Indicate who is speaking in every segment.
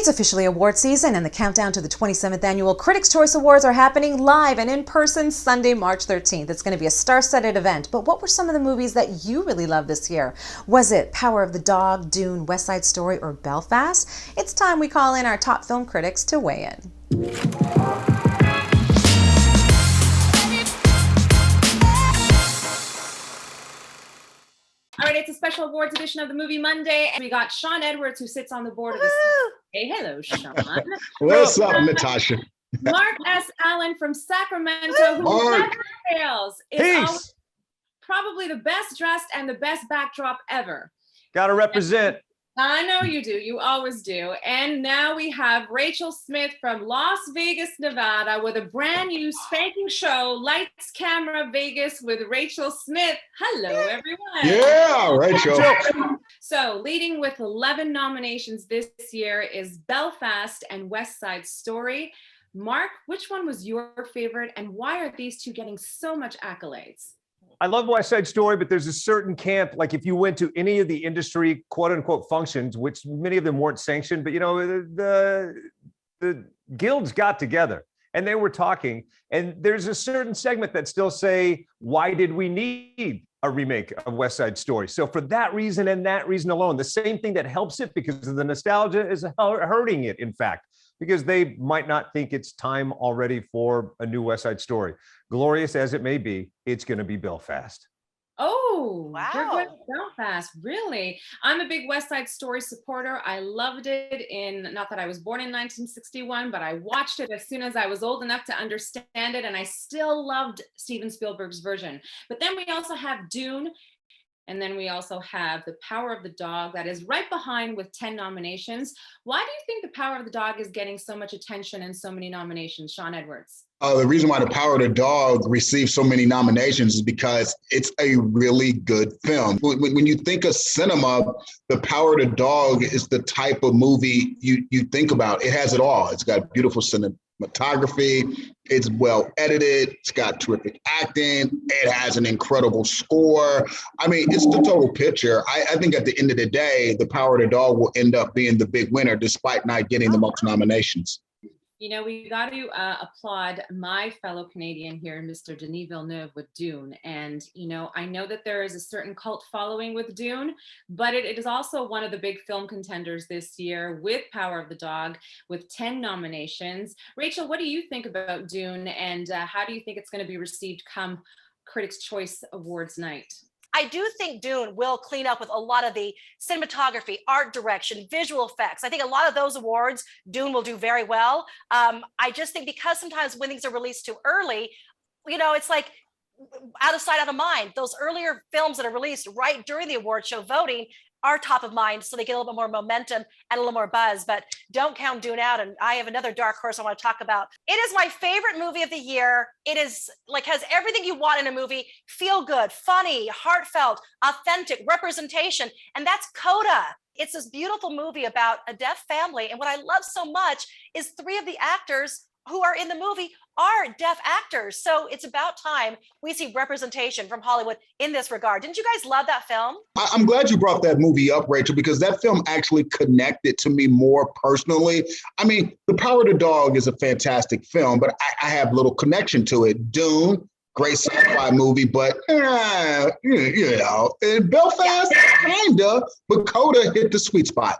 Speaker 1: It's officially award season, and the countdown to the 27th Annual Critics' Choice Awards are happening live and in person Sunday, March 13th. It's going to be a star-studded event, but what were some of the movies that you really loved this year? Was it Power of the Dog, Dune, West Side Story, or Belfast? It's time we call in our top film critics to weigh in.
Speaker 2: All right, it's a special awards edition of the Movie Monday, and we got Shawn Edwards, who sits on the board of the. Hey, hello, Shawn.
Speaker 3: What's up, Natasha?
Speaker 2: Mark S. Allen from Sacramento, who never fails. Is always probably the best dressed and the best backdrop ever.
Speaker 4: Got to represent.
Speaker 2: I know you do. You always do. And now we have Rachel Smith from Las Vegas, Nevada, with a brand new spanking show, Lights, Camera, Vegas, with Rachel Smith. Hello, everyone.
Speaker 3: Yeah, Rachel.
Speaker 2: So leading with 11 nominations this year is Belfast and West Side Story. Mark, which one was your favorite, and why are these two getting so much accolades?
Speaker 4: I love West Side Story, but there's a certain camp, like if you went to any of the industry quote unquote functions, which many of them weren't sanctioned, but you know, the guilds got together and they were talking, and there's a certain segment that still say, why did we need a remake of West Side Story? So for that reason and that reason alone, the same thing that helps it because of the nostalgia is hurting it, in fact, because they might not think it's time already for a new West Side Story. Glorious as it may be, it's going to be Belfast.
Speaker 2: Oh,
Speaker 5: wow.
Speaker 2: You're going to Belfast, really? I'm a big West Side Story supporter. I loved it not that I was born in 1961, but I watched it as soon as I was old enough to understand it, and I still loved Steven Spielberg's version. But then we also have Dune, and then we also have The Power of the Dog that is right behind with 10 nominations. Why do you think The Power of the Dog is getting so much attention and so many nominations, Shawn Edwards?
Speaker 3: The reason why The Power of the Dog received so many nominations is because it's a really good film. When you think of cinema, The Power of the Dog is the type of movie you think about. It has it all. It's got beautiful cinematography. It's well edited. It's got terrific acting. It has an incredible score. I mean, it's the total picture. I think at the end of the day, The Power of the Dog will end up being the big winner despite not getting the most nominations.
Speaker 2: You know, we got to applaud my fellow Canadian here, Mr. Denis Villeneuve, with Dune. And, you know, I know that there is a certain cult following with Dune, but it is also one of the big film contenders this year with Power of the Dog, with 10 nominations. Rachel, what do you think about Dune, and how do you think it's going to be received come Critics' Choice Awards night?
Speaker 5: I do think Dune will clean up with a lot of the cinematography, art direction, visual effects. I think a lot of those awards, Dune will do very well. I just think because sometimes when things are released too early, you know, it's like out of sight, out of mind. Those earlier films that are released right during the award show voting are top of mind, so they get a little bit more momentum and a little more buzz. But don't count Dune out. And I have another dark horse I want to talk about. It is my favorite movie of the year. It is like has everything you want in a movie: feel good, funny, heartfelt, authentic, representation, and that's Coda. It's this beautiful movie about a deaf family, and what I love so much is 3 of the actors who are in the movie are deaf actors. So it's about time we see representation from Hollywood in this regard. Didn't you guys love that film?
Speaker 3: I'm glad you brought that movie up, Rachel, because that film actually connected to me more personally. I mean, The Power of the Dog is a fantastic film, but I have little connection to it. Dune, great sci-fi movie, but you know, in Belfast, kinda, but Coda hit the sweet spot.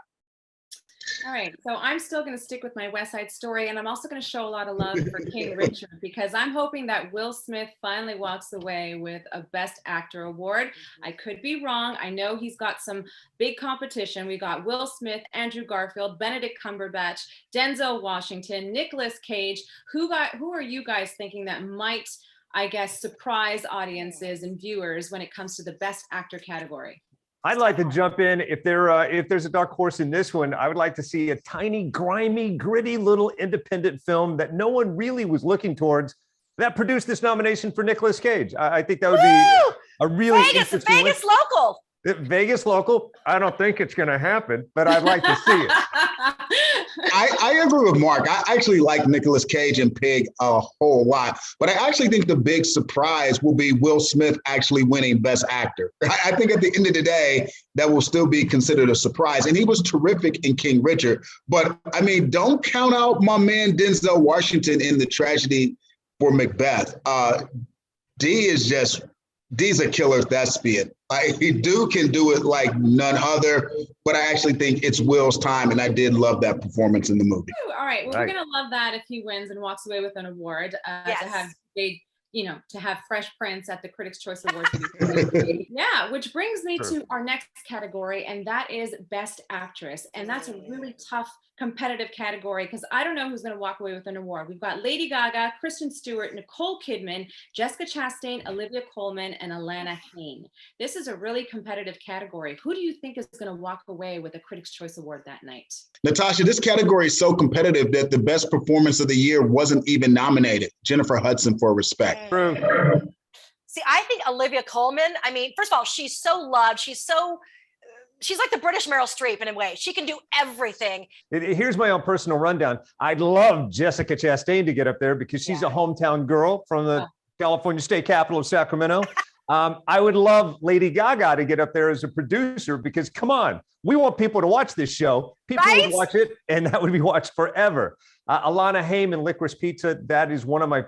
Speaker 2: All right, so I'm still going to stick with my West Side Story, and I'm also going to show a lot of love for King Richard, because I'm hoping that Will Smith finally walks away with a Best Actor award. I could be wrong. I know he's got some big competition. We got Will Smith, Andrew Garfield, Benedict Cumberbatch, Denzel Washington, Nicolas Cage. Who are you guys thinking that might, I guess, surprise audiences and viewers when it comes to the Best Actor category?
Speaker 4: I'd like to jump in. If there's a dark horse in this one, I would like to see a tiny, grimy, gritty little independent film that no one really was looking towards that produced this nomination for Nicolas Cage. I think that would be a really interesting
Speaker 5: Vegas local.
Speaker 4: Vegas local. I don't think it's going to happen, but I'd like to see it.
Speaker 3: I agree with Mark. I actually like Nicolas Cage and Pig a whole lot, but I actually think the big surprise will be Will Smith actually winning Best Actor. I think at the end of the day, that will still be considered a surprise. And he was terrific in King Richard. But I mean, don't count out my man Denzel Washington in The Tragedy for Macbeth. D's a killer thespian. Dude can do it like none other, but I actually think it's Will's time, and I did love that performance in the movie.
Speaker 2: All right, well, we're gonna love that if he wins and walks away with an award.
Speaker 5: Yes.
Speaker 2: To have big, to have Fresh Prince at the Critics' Choice Awards. Yeah, which brings me to our next category, and that is Best Actress, and that's a really tough, competitive category because I don't know who's going to walk away with an award. We've got Lady Gaga, Kristen Stewart, Nicole Kidman, Jessica Chastain, Olivia Colman, and Alana Haim. This is a really competitive category. Who do you think is going to walk away with a Critics' Choice Award that night?
Speaker 3: Natasha, this category is so competitive that the best performance of the year wasn't even nominated. Jennifer Hudson for Respect.
Speaker 4: True.
Speaker 5: See, I think Olivia Colman, I mean, first of all, she's so loved. She's like the British Meryl Streep in a way. She can do everything.
Speaker 4: Here's my own personal rundown. I'd love Jessica Chastain to get up there because she's a hometown girl from the California state capital of Sacramento. I would love Lady Gaga to get up there as a producer because, come on, we want people to watch this show. People would watch it, and that would be watched forever. Alana Haim in Licorice Pizza, that is one of my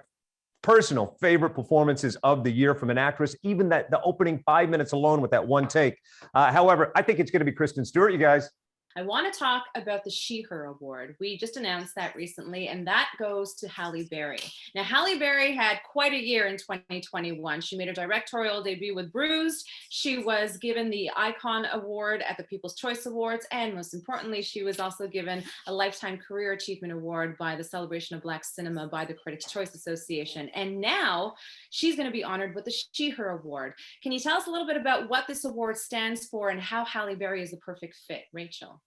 Speaker 4: personal favorite performances of the year from an actress, even that the opening 5 minutes alone with that one take. However, I think it's going to be Kristen Stewart, you guys.
Speaker 2: I want to talk about the She/Her Award. We just announced that recently, and that goes to Halle Berry. Now, Halle Berry had quite a year in 2021. She made her directorial debut with Bruised. She was given the Icon Award at the People's Choice Awards, and most importantly, she was also given a Lifetime Career Achievement Award by the Celebration of Black Cinema by the Critics' Choice Association. And now she's going to be honored with the She/Her Award. Can you tell us a little bit about what this award stands for and how Halle Berry is the perfect fit, Rachel?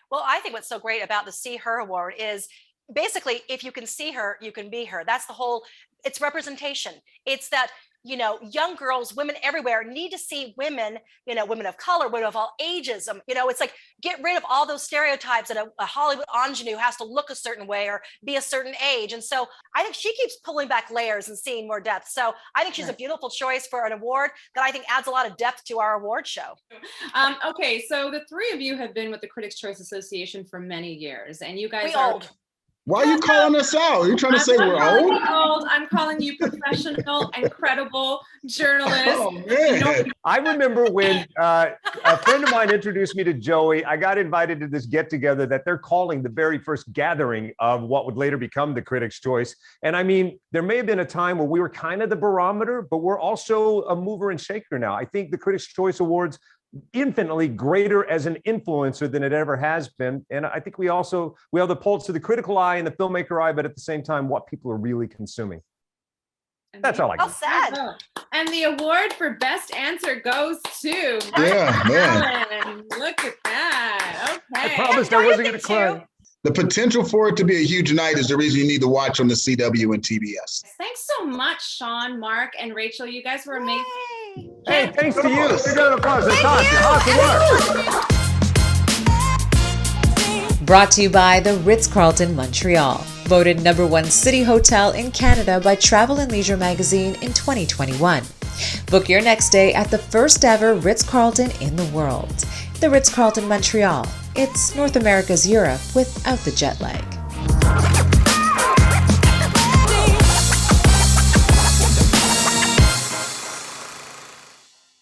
Speaker 5: Well, I think what's so great about the See Her Award is basically, if you can see her, you can be her. That's the whole, it's representation. It's that, young girls, women everywhere need to see women, women of color, women of all ages. It's like, get rid of all those stereotypes that a Hollywood ingenue has to look a certain way or be a certain age. And so I think she keeps pulling back layers and seeing more depth. So I think she's a beautiful choice for an award that I think adds a lot of depth to our award show.
Speaker 2: Okay, so the three of you have been with the Critics' Choice Association for many years, and you guys
Speaker 5: are
Speaker 2: old.
Speaker 3: Why are you calling us out? Are you trying to say we're old?
Speaker 2: I'm calling you professional and credible journalists.
Speaker 3: Oh, man.
Speaker 4: I remember when a friend of mine introduced me to Joey. I got invited to this get-together that they're calling the very first gathering of what would later become the Critics' Choice. And I mean, there may have been a time where we were kind of the barometer, but we're also a mover and shaker now. I think the Critics' Choice Awards infinitely greater as an influencer than it ever has been. And I think we have the pulse of the critical eye and the filmmaker eye, but at the same time, what people are really consuming. That's all I got.
Speaker 5: Well said.
Speaker 2: And the award for best answer goes to
Speaker 3: man.
Speaker 2: Look at that. Okay.
Speaker 4: I promised I wasn't going to cry.
Speaker 3: The potential for it to be a huge night is the reason you need to watch on the CW and TBS. Thanks
Speaker 2: so much, Shawn, Mark, and Rachel. You guys were amazing.
Speaker 4: Hey, thanks to you. Big round of applause. Natasha, awesome work.
Speaker 1: Brought to you by the Ritz-Carlton, Montreal. Voted #1 city hotel in Canada by Travel + Leisure magazine in 2021. Book your next stay at the first ever Ritz-Carlton in the world. The Ritz-Carlton, Montreal. It's North America's Europe without the jet lag.